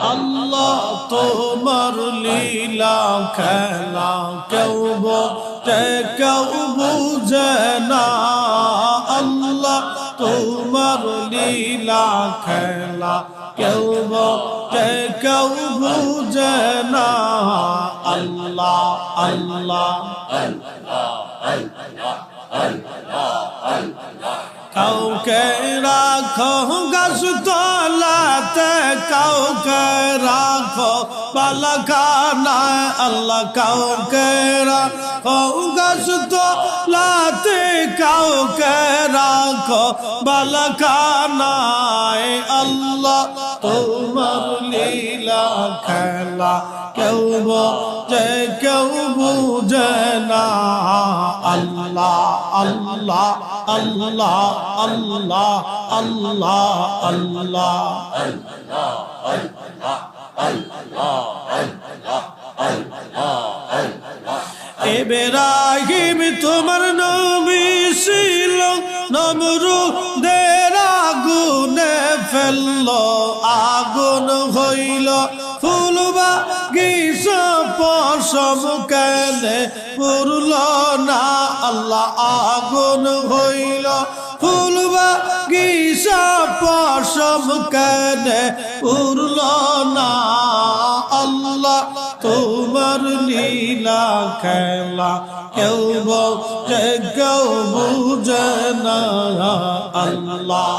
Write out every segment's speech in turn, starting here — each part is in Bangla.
আল্লাহ তোমার লীলা খেলা কেউ বোঝে কেউ বুঝে না আল্লাহ তোমার লীলা খেলা কেউ বোঝে কেউ বুঝে না আল্লাহ আল্লাহ কাউকে রাখো গাছ তলাতে কাউকে রাখো বালাখানায় আল্লাহ কাউকে রাখো গাছ তলাতে কাউকে রাখো বালাখানায় আল্লাহ তোমার লীলা খেলা কেউ বোঝে কেউ বুঝে না আল্লাহ আল্লাহ আল্লাহ আল্লাহ আল্লাহ আল্লাহ ইব্রাহিম তোমার নবী ছিল নমরুদের আগুনে ফেললো আগুন হইল ফুলবা গিস পশম কেনে পুরল না আল্লাহ আগুন হইল ফুলবা গিস পশম কেনে পুরল না আল্লাহ তোমার লীলা খেলা কেউ বোঝে কেউ বুঝে না আল্লাহ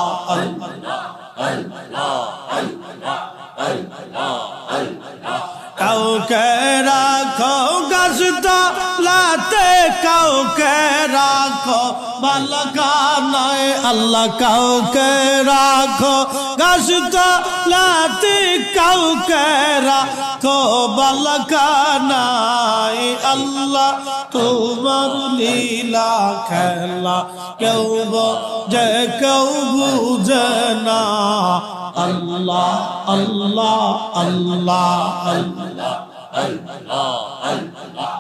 কাউকে রাখো গাছ তলাতে কাউকে রাখো বালাখানায় আল্লাহ কাউকে রাখো গাছ তলাতে কাউকে রাখো বালাখানায় আল্লাহ তোমার লীলা খেলা কেউ বোঝে কেউ বুঝে না আল্লাহ আল্লাহ আল্লাহ আল্লাহ আল্লাহ আল্লাহ